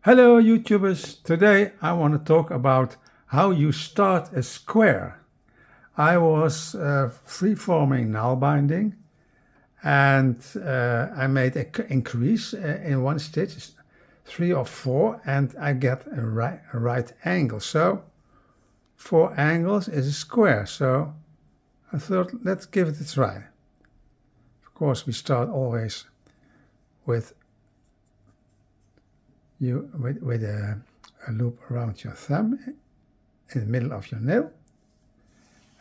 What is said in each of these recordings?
Hello YouTubers, today I want to talk about how you start a square. I was free-forming Nalbinding and I made an increase in one stitch, 3 or 4, and I get a right angle. So 4 angles is a square, so I thought let's give it a try. Of course we start always with a loop around your thumb in the middle of your nail,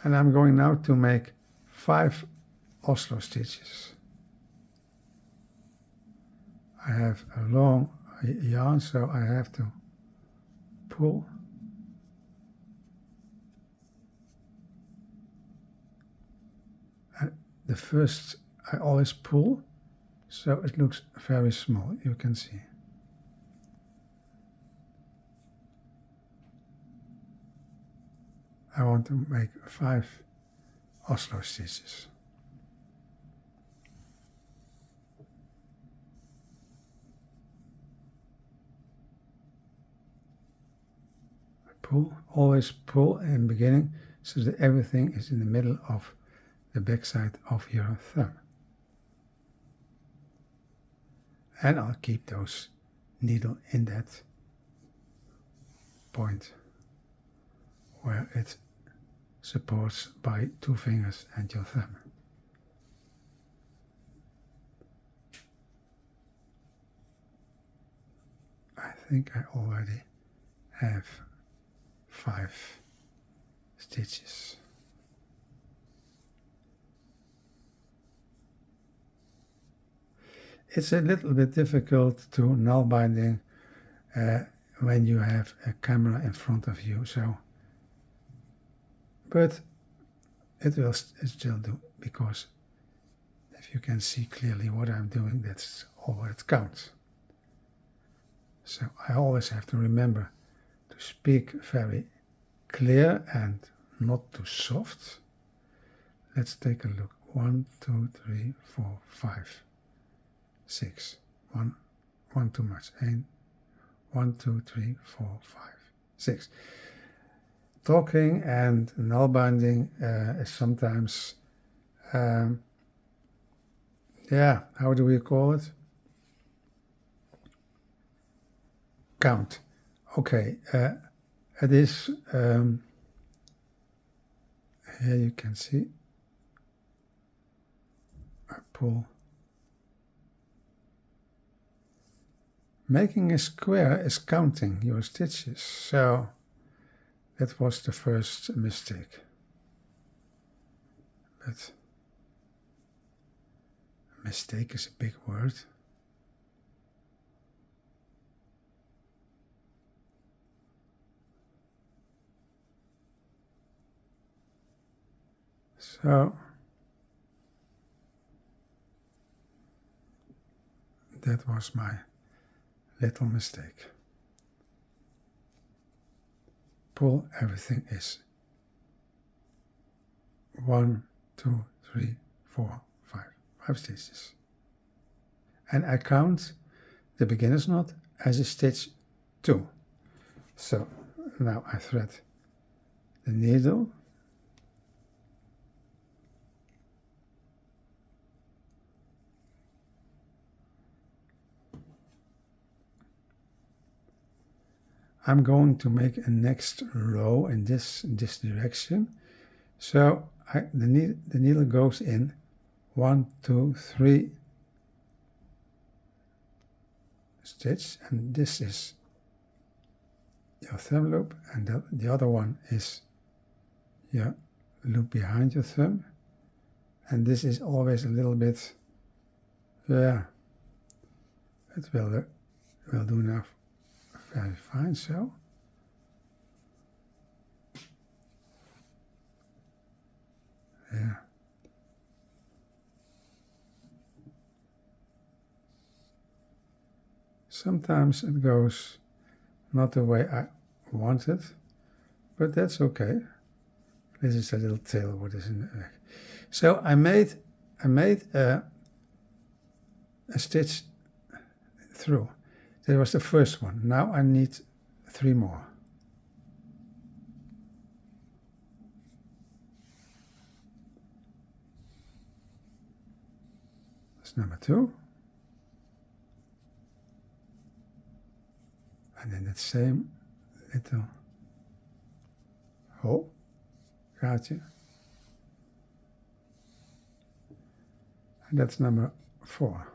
and I'm going now to make 5 Oslo stitches. I have a long yarn, so I have to pull and the first I always pull so it looks very small, you can see. I want to make 5 Oslo stitches. Pull, always pull in the beginning so that everything is in the middle of the back side of your thumb. And I'll keep those needle in that point where it supports by 2 fingers and your thumb. I think I already have 5 stitches. It's a little bit difficult to Nalbinding when you have a camera in front of you, but it will still do, because if you can see clearly what I'm doing, that's all that counts. So I always have to remember to speak very clear and not too soft. Let's take a look. 1, 2, 3, 4, 5, 6. One too much. 1, 2, 3, 4, 5, 6. Talking and Nalbinding is sometimes, how do we call it? Count. Okay, it is, here you can see, I pull. Making a square is counting your stitches, so that was the first mistake. But mistake is a big word. So that was my little mistake. Pull, everything is 1, 2, 3, 4, 5 stitches. And I count the beginner's knot as a stitch 2. So now I thread the needle. I'm going to make a next row in this direction. So the needle goes in 1, 2, 3 stitch, and this is your thumb loop, and the other one is your loop behind your thumb, and this is always a little bit, it will do now very fine. So sometimes it goes not the way I wanted, but that's okay. This is a little tail what is in the back. So I made a stitch through. That was the first one. Now I need 3 more. That's number 2. And then that same little hole, gaatje. And that's number 4.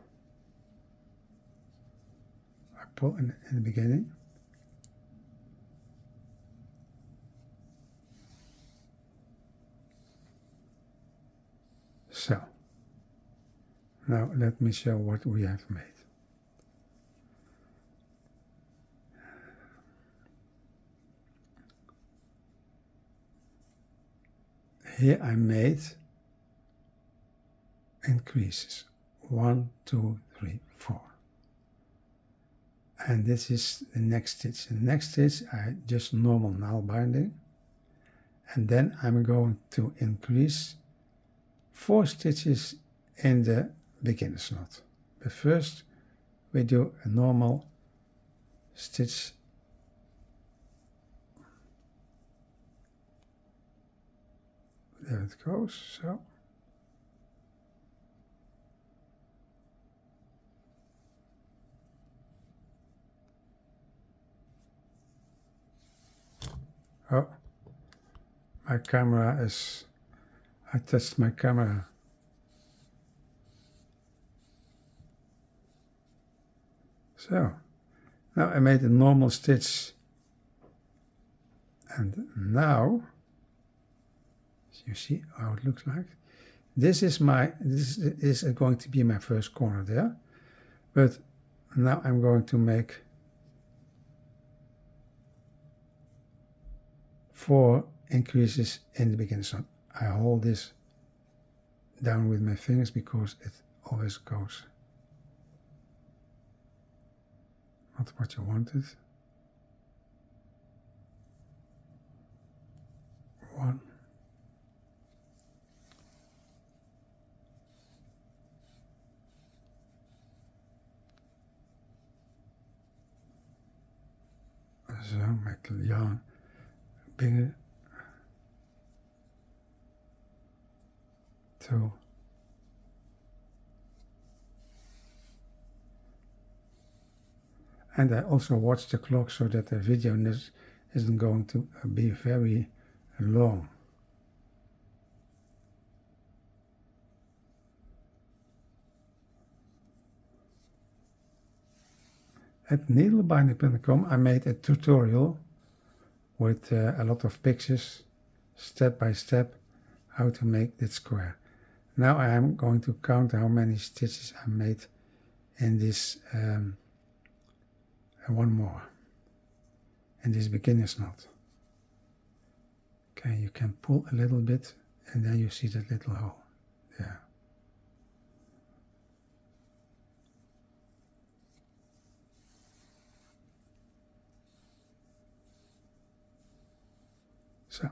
I pull in the beginning. So, now let me show what we have made. Here I made increases. 1, 2, 3, 4. And this is the next stitch. The next stitch I just normal Nalbinding. And then I'm going to increase 4 stitches in the beginner's knot. But first we do a normal stitch. There it goes, so. Oh, my camera is, I touched my camera. So, now I made a normal stitch. And now, you see how it looks like. This is going to be my first corner there. But now I'm going to make 4 increases in the beginner's knot. I hold this down with my fingers because it always goes not what you wanted. 1. Zo, make the yarn bigger. 2. And I also watch the clock so that the video isn't going to be very long. At needlebinding.com I made a tutorial with a lot of pictures, step by step, how to make that square. Now I am going to count how many stitches I made in this and one more in this beginner's knot. Okay, you can pull a little bit and then you see that little hole there. So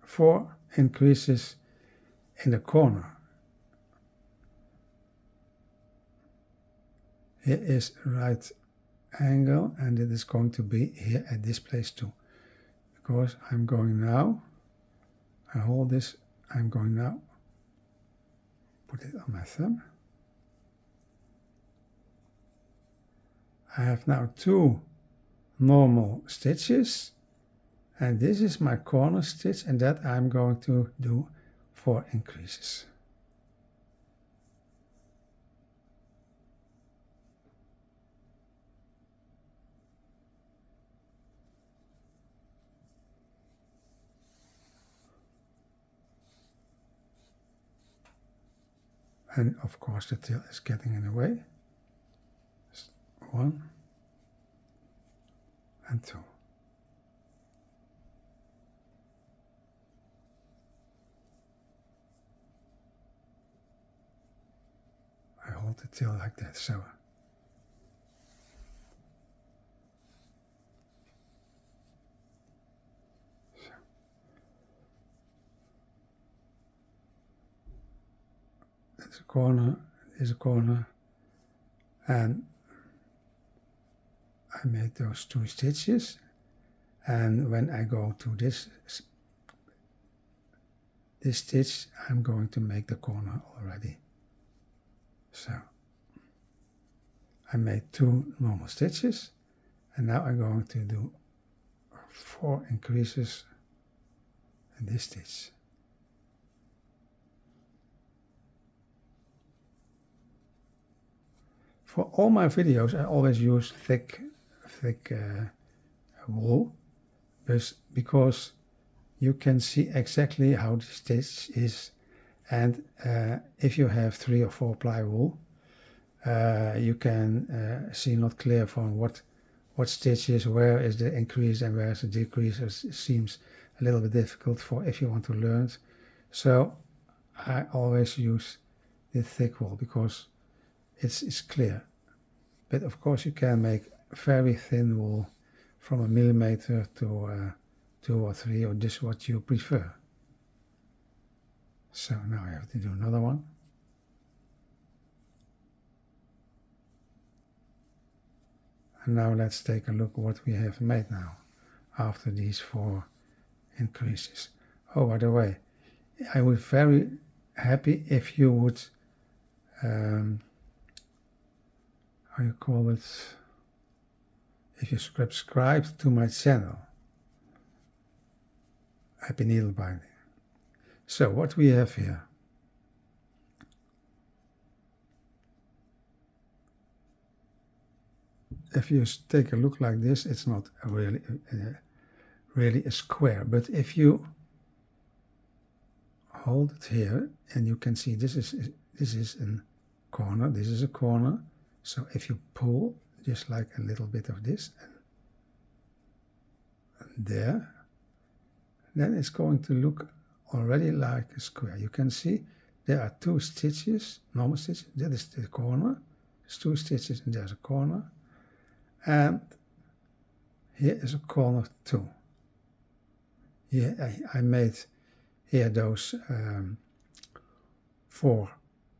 4 increases in the corner. Here is right angle and it is going to be here at this place too, because I'm going now, I hold this, I'm going now, put it on my thumb. I have now 2 normal stitches and this is my corner stitch and that I'm going to do 4 increases. And of course the tail is getting in the way. 1 and 2. I hold the tail like that, so. There's a corner, and I made those 2 stitches, and when I go to this stitch, I'm going to make the corner already. So I made 2 normal stitches, and now I'm going to do 4 increases in this stitch. For all my videos I always use thick wool, because you can see exactly how the stitch is, and if you have 3 or 4 ply wool, you can see not clear from what stitch is, where is the increase and where is the decrease. It seems a little bit difficult for if you want to learn it. So I always use the thick wool because it's clear. But of course you can make very thin wool from 1 millimeter to 2 or 3, or just what you prefer. So now I have to do another one. And now let's take a look what we have made now after these 4 increases. Oh, by the way, I would be very happy if you would, how you call it, if you subscribe to my channel, Happy Needlebinding. So what we have here, if you take a look like this, it's not really a square, but if you hold it here, and you can see this is a corner, this is a corner. So if you pull just like a little bit of this and there, then it's going to look already like a square. You can see there are 2 stitches, normal stitches. That is the corner. There's 2 stitches and there's a corner. And here is a corner too. Here I made here those 4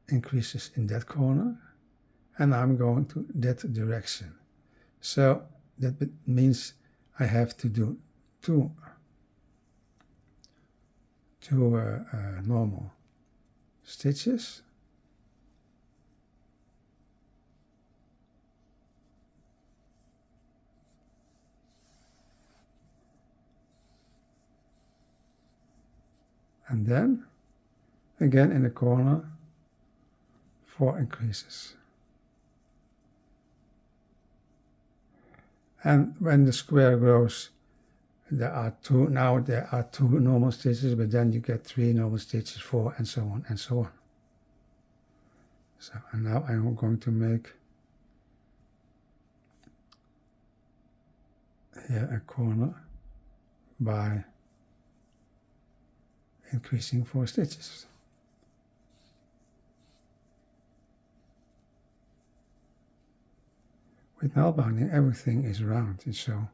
increases in that corner, and I'm going to that direction. So that means I have to do two normal stitches, and then again in the corner 4 increases. And when the square grows, there are 2 normal stitches, but then you get 3 normal stitches, 4, and so on and so on. So, and now I'm going to make here a corner by increasing 4 stitches. With Nalbinding everything is round, and so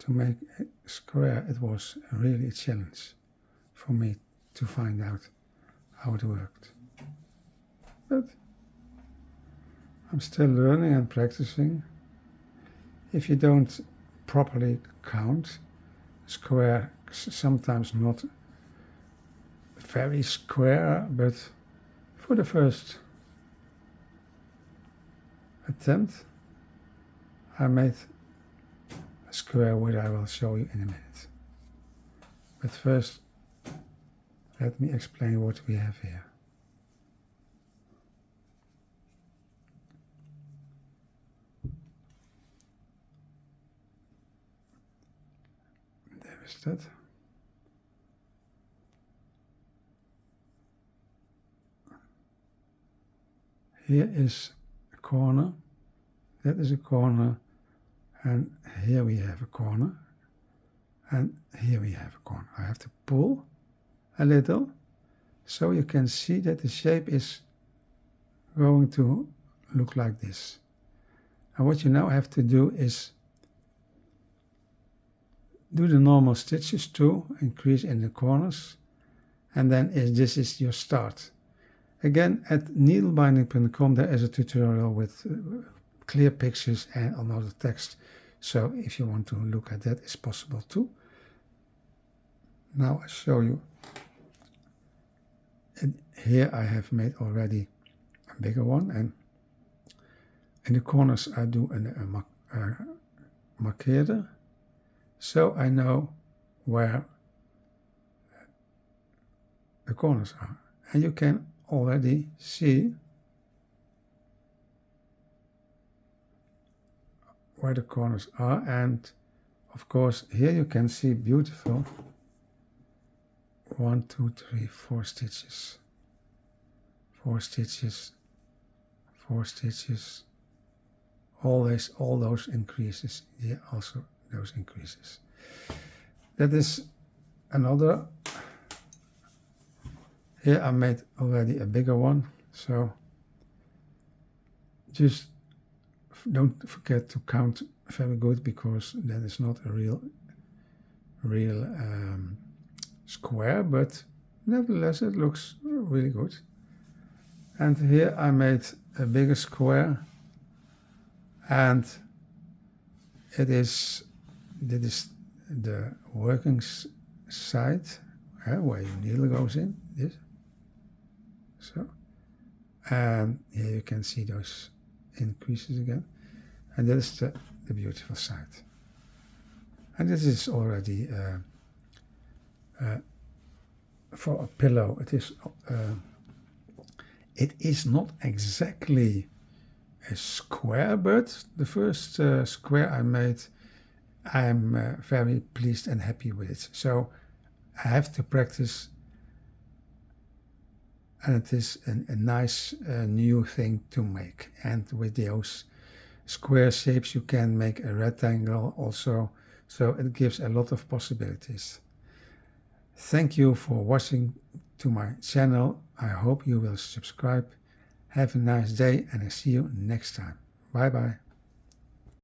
to make a square it was really a challenge for me to find out how it worked. But I'm still learning and practicing. If you don't properly count, square sometimes not very square, but for the first attempt I made a square, which I will show you in a minute. But first, let me explain what we have here. There is that. Here is a corner, that is a corner, and here we have a corner, and here we have a corner. I have to pull a little, so you can see that the shape is going to look like this. And what you now have to do is do the normal stitches too, increase in the corners, and then this is your start. Again, at needlebinding.com there is a tutorial with clear pictures and another text, So if you want to look at that, it's possible too. Now I show you. And here I have made already a bigger one, and in the corners I do a markeerder, so I know where the corners are. And you can already see where the corners are, and of course here you can see beautiful 1, 2, 3, 4 stitches, 4 stitches, 4 stitches, always all those increases, here also those increases. That is another. Here I made already a bigger one, so just don't forget to count very good, because that is not a real square, but nevertheless it looks really good. And here I made a bigger square, and that is the working side, where your needle goes in, this. So, and here you can see those increases again, and that is the beautiful side. And this is already for a pillow. It is not exactly a square, but the first square I made, I'm very pleased and happy with it. So I have to practice, and it is a nice new thing to make. And with those square shapes you can make a rectangle also, so it gives a lot of possibilities. Thank you for watching to my channel. I hope you will subscribe. Have a nice day, and I see you next time. Bye bye.